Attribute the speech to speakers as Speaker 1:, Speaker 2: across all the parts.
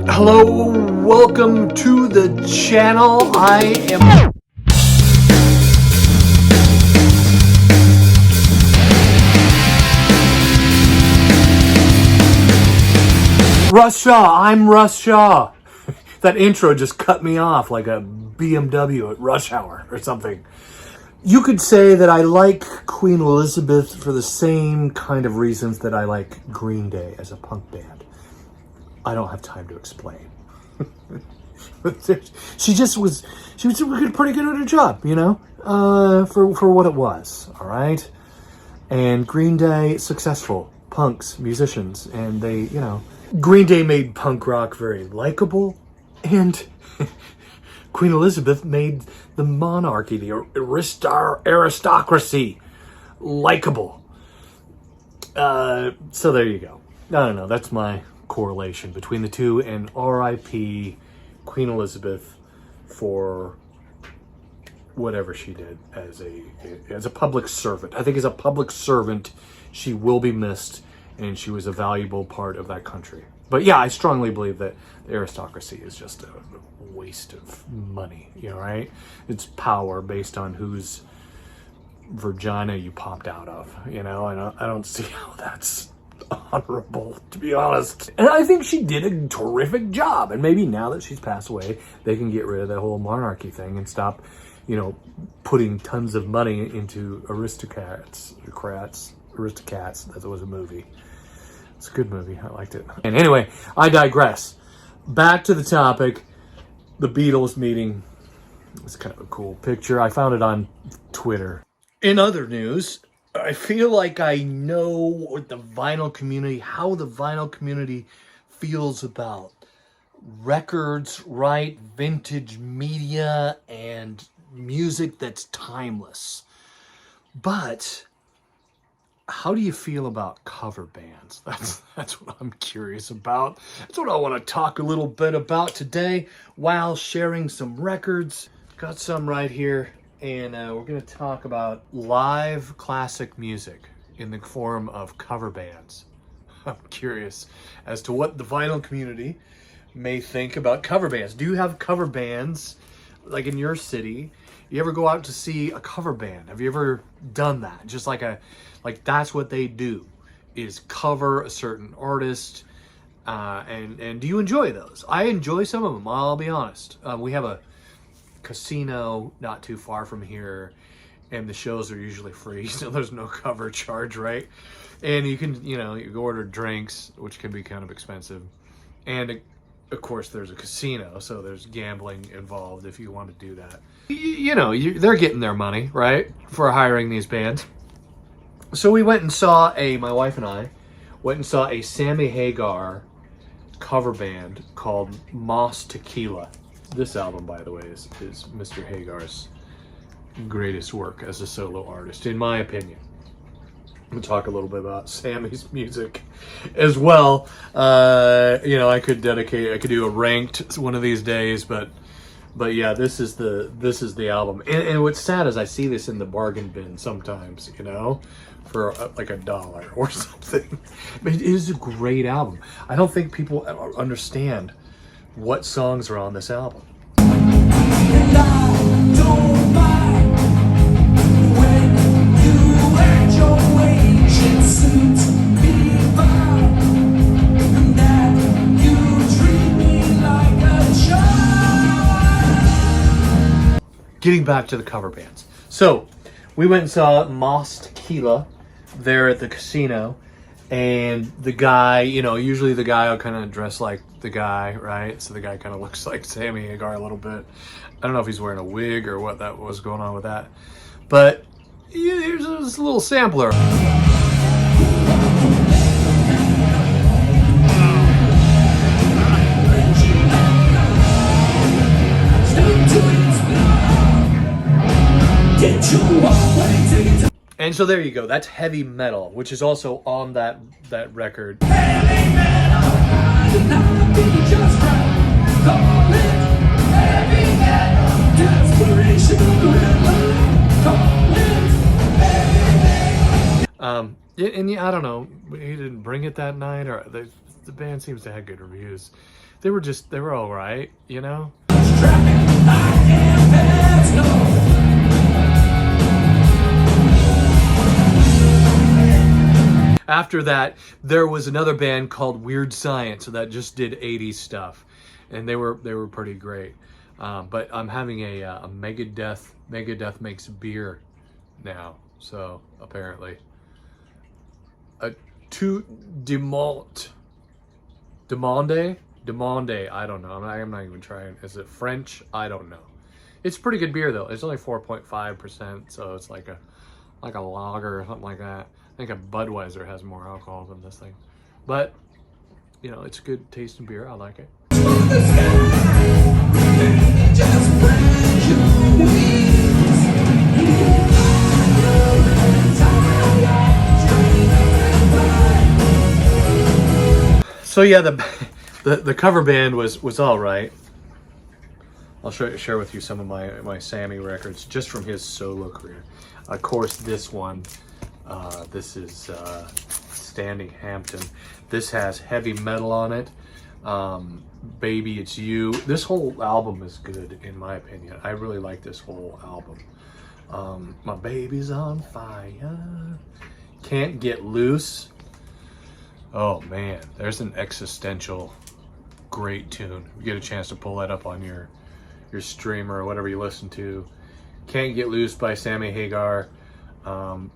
Speaker 1: Hello, welcome to the channel. I am Russ Shaw. I'm Russ Shaw. That intro just cut me off like a BMW at rush hour or something. You could say that I like Queen Elizabeth for the same kind of reasons that I like Green Day as a punk band. I don't have time to explain. She was pretty good at her job, you know, for what it was, all right? And Green Day, successful punks, musicians, and they, you know, Green Day made punk rock very likable, and Queen Elizabeth made the monarchy, the aristocracy, likable. So there you go. I don't know, that's my correlation between the two, and R.I.P. Queen Elizabeth for whatever she did as a public servant. I think as a public servant, she will be missed, and she was a valuable part of that country. But yeah, I strongly believe that the aristocracy is just a waste of money, you know, right? It's power based on whose vagina you popped out of, you know, and I don't see how that's honorable, to be honest. And I think she did a terrific job, and maybe now that she's passed away, they can get rid of that whole monarchy thing and stop, you know, putting tons of money into Aristocats. That was a movie. It's a good movie. I liked it. And anyway, I digress. Back to the topic. The Beatles meeting. It's kind of a cool picture. I found it on Twitter. In other news, I feel like I know what the vinyl community, how the vinyl community feels about records, right? Vintage media and music that's timeless. But how do you feel about cover bands? That's what I'm curious about. That's what I want to talk a little bit about today while sharing some records. Got some right here. And we're going to talk about live classic music in the form of cover bands. I'm curious as to what the vinyl community may think about cover bands. Do you have cover bands, like in your city? You ever go out to see a cover band? Have you ever done that? Just like that's what they do, is cover a certain artist. And do you enjoy those? I enjoy some of them, I'll be honest. We have a casino not too far from here, and the shows are usually free, so there's no cover charge, right? And you can, you know, you go order drinks, which can be kind of expensive, and of course there's a casino, so there's gambling involved if you want to do that. You know, they're getting their money, right, for hiring these bands. So we went and saw my wife and I went and saw a Sammy Hagar cover band called Moss Tequila. This album, by the way, is Mr. Hagar's greatest work as a solo artist, in my opinion. We'll talk a little bit about Sammy's music as well. You know, I could do a ranked one of these days, but yeah, this is the album. And what's sad is I see this in the bargain bin sometimes, you know, for like $1 or something. But it is a great album. I don't think people understand what songs are on this album. Getting back to the cover bands. So we went and saw Moss Tequila there at the casino. And the guy, you know, usually the guy will kind of dress like the guy, right? So the guy kind of looks like Sammy Hagar a little bit. I don't know if he's wearing a wig or what that was going on with that. But here's a little sampler. And so there you go. That's heavy metal, which is also on that record. Heavy metal, just call it heavy metal, desperation, call it heavy metal. And yeah, I don't know, he didn't bring it that night, or the band seems to have good reviews. they were all right, you know? After that, there was another band called Weird Science that just did 80s stuff, and they were pretty great. But I'm having a Megadeth makes beer now, so apparently a Demande. I don't know. I'm not even trying. Is it French? I don't know. It's pretty good beer though. It's only 4.5%, so it's like a lager or something like that. I think a Budweiser has more alcohol than this thing, but you know, it's good tasting beer. I like it. So yeah, the cover band was all right. I'll share with you some of my Sammy records just from his solo career. Of course, this one. This is Standing Hampton. This has heavy metal on it. Baby It's You. This whole album is good in my opinion. I really like this whole album. My Baby's on Fire. Can't Get Loose. Oh man, there's an existential great tune. You get a chance to pull that up on your streamer or whatever you listen to. Can't Get Loose by Sammy Hagar.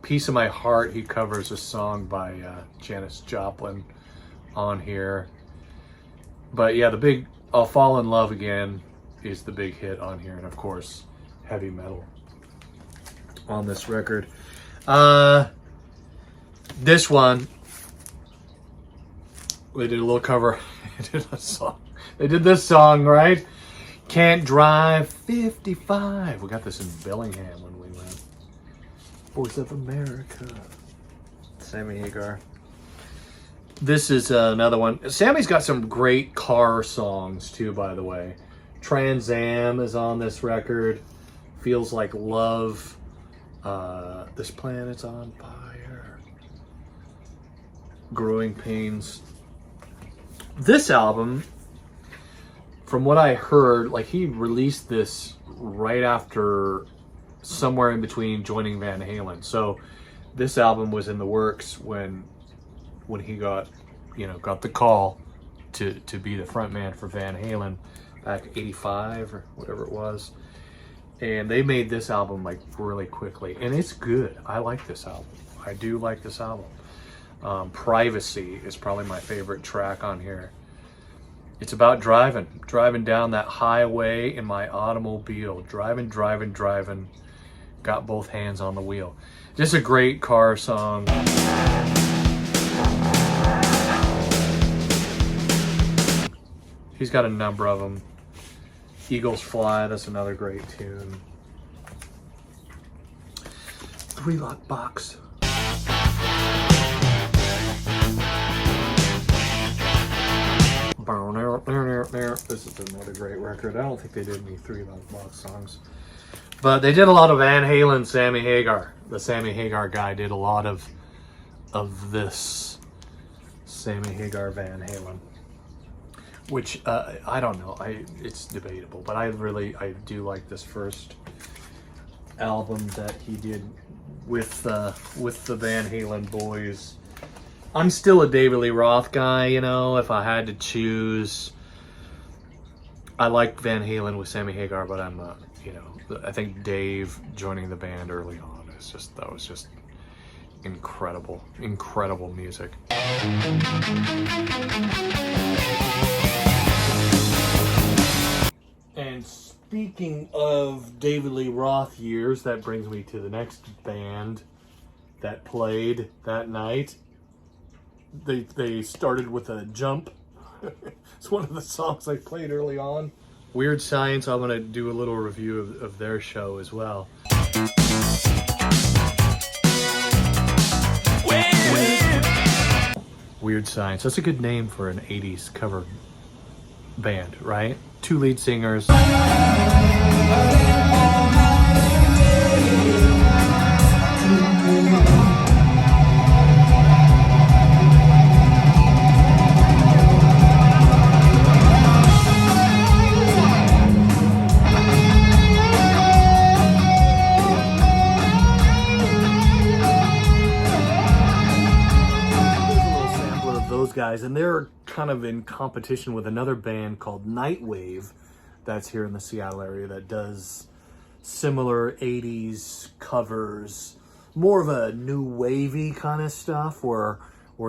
Speaker 1: Piece of My Heart, he covers a song by Janis Joplin on here. But yeah, the big I'll Fall in Love Again is the big hit on here, and of course heavy metal on this record. This one, they did a little cover. They did this song, right? Can't Drive 55. We got this in Bellingham when we went. Voice of America. Sammy Hagar. This is another one. Sammy's got some great car songs too, by the way. Trans Am is on this record. Feels Like Love. This Planet's on Fire. Growing Pains. This album, from what I heard, like he released this right after, somewhere in between joining Van Halen. So this album was in the works when he got the call to be the front man for Van Halen back '85 or whatever it was. And they made this album like really quickly, and it's good. I like this album. I do like this album. Privacy is probably my favorite track on here. It's about driving down that highway in my automobile, driving, got both hands on the wheel. Just a great car song. He's got a number of them. Eagles Fly, that's another great tune. Three Lock Box. This is another great record. I don't think they did any Three Lock Box songs, but they did a lot of Van Halen, Sammy Hagar. The Sammy Hagar guy did a lot of this Sammy Hagar Van Halen, which I don't know. It's debatable, but I do like this first album that he did with the Van Halen boys. I'm still a David Lee Roth guy, you know, if I had to choose. I like Van Halen with Sammy Hagar, but I'm not, I think Dave joining the band early on that was just incredible music. And speaking of David Lee Roth years, that brings me to the next band that played that night. They started with a jump. It's one of the songs I played early on. Weird Science, I'm going to do a little review of their show as well. Weird Science, that's a good name for an 80s cover band, right? 2 lead singers. guys, and they're kind of in competition with another band called Nightwave that's here in the Seattle area that does similar 80s covers, more of a new wavy kind of stuff, where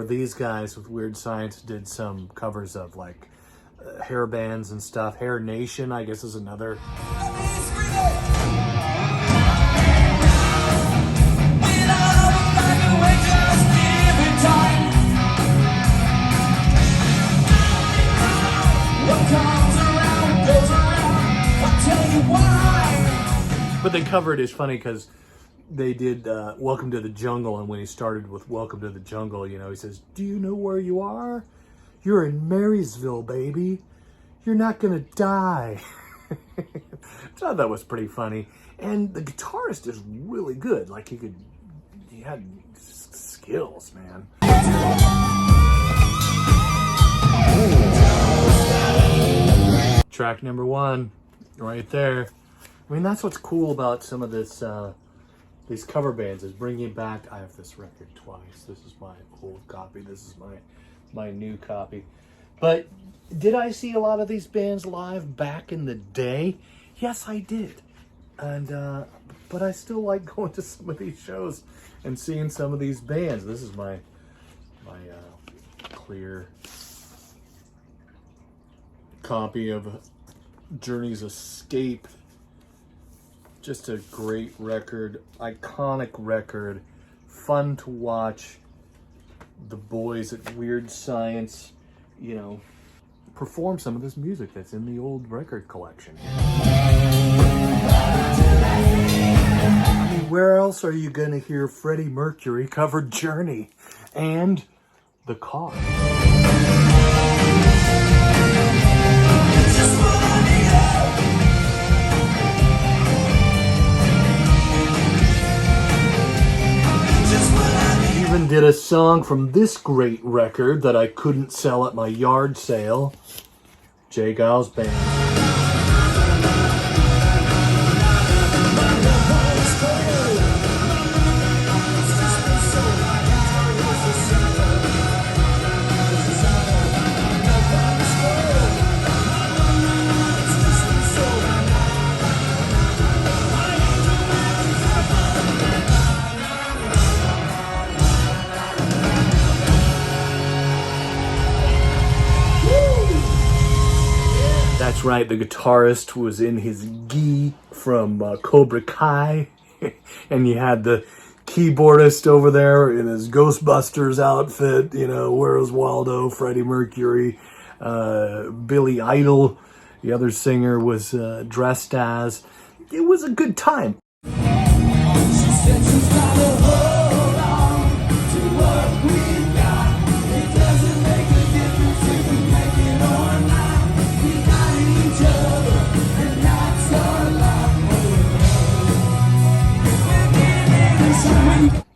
Speaker 1: these guys with Weird Science did some covers of like hair bands and stuff. Hair Nation, I guess, is another. But the cover it is funny because they did Welcome to the Jungle, and when he started with Welcome to the Jungle, you know, he says, "Do you know where you are? You're in Marysville, baby. You're not gonna die." I thought that was pretty funny. And the guitarist is really good. Like, he had skills, man. Track number 1, right there. I mean, that's what's cool about some of this, these cover bands, is bringing back. I have this record twice. This is my old copy. This is my new copy. But did I see a lot of these bands live back in the day? Yes, I did. And but I still like going to some of these shows and seeing some of these bands. This is my clear copy of Journey's Escape. Just a great record, iconic record, fun to watch. The boys at Weird Science, you know, perform some of this music that's in the old record collection. I mean, where else are you going to hear Freddie Mercury cover Journey and The Cause? Even did a song from this great record that I couldn't sell at my yard sale, Jay Giles Band. That's right, the guitarist was in his gi from Cobra Kai, and you had the keyboardist over there in his Ghostbusters outfit, you know, where's Waldo, Freddie Mercury, Billy Idol, the other singer was dressed as. It was a good time. She said she's gotta hold on to what we've got. It doesn't make a difference if we make it or not. We got each other, and that's a lot more.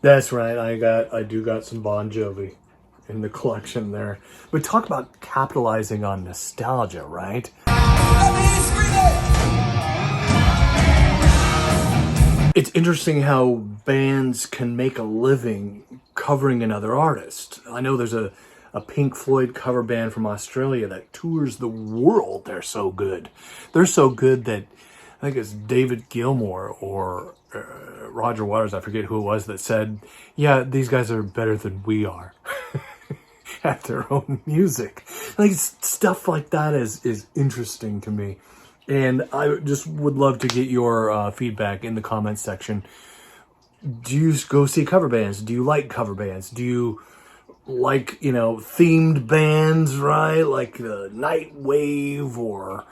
Speaker 1: That's right. I do got some Bon Jovi in the collection there. But talk about capitalizing on nostalgia, right? It's interesting how bands can make a living covering another artist. I know there's a Pink Floyd cover band from Australia that tours the world. They're so good. They're so good that I think it's David Gilmour or Roger Waters, I forget who it was, that said, yeah, these guys are better than we are at their own music. Like, stuff like that is interesting to me. And I just would love to get your feedback in the comments section. Do you go see cover bands? Do you like cover bands? Do you like, you know, themed bands, right? Like Nightwave or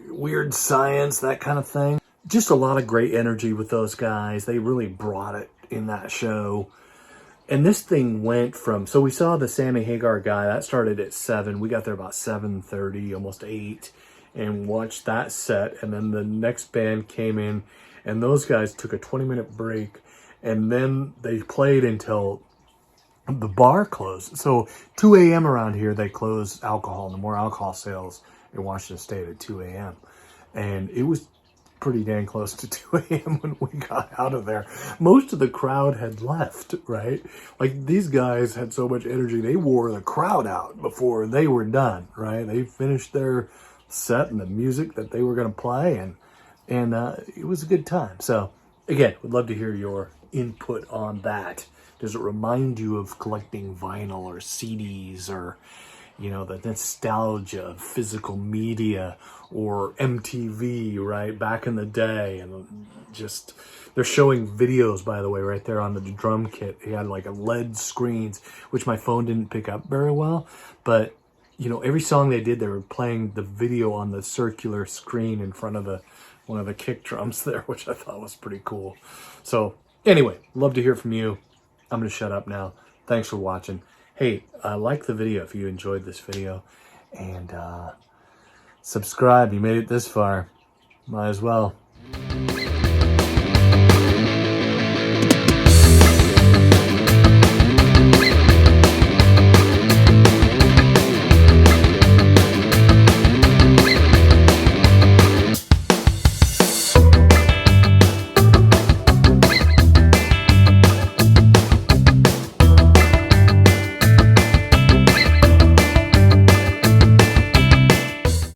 Speaker 1: Weird Science, that kind of thing. Just a lot of great energy with those guys. They really brought it in that show. And this thing went from, so we saw the Sammy Hagar guy, that started at 7. We got there about 7:30, almost 8. And watched that set, and then the next band came in, and those guys took a 20-minute break, and then they played until the bar closed. So 2 a.m. around here, they close alcohol. No more alcohol sales in Washington State at 2 a.m. And it was pretty dang close to 2 a.m. when we got out of there. Most of the crowd had left, right? Like, these guys had so much energy, they wore the crowd out before they were done, right? They finished their set and the music that they were going to play, and it was a good time. So, again, would love to hear your input on that. Does it remind you of collecting vinyl or CDs, or, you know, the nostalgia of physical media or MTV, right, back in the day? And just, they're showing videos, by the way, right there on the drum kit. He had like a LED screens, which my phone didn't pick up very well. But, you know, every song they did, they were playing the video on the circular screen in front of one of the kick drums there, which I thought was pretty cool. So anyway, love to hear from you. I'm going to shut up now. Thanks for watching. Hey, like the video if you enjoyed this video. And subscribe. You made it this far. Might as well.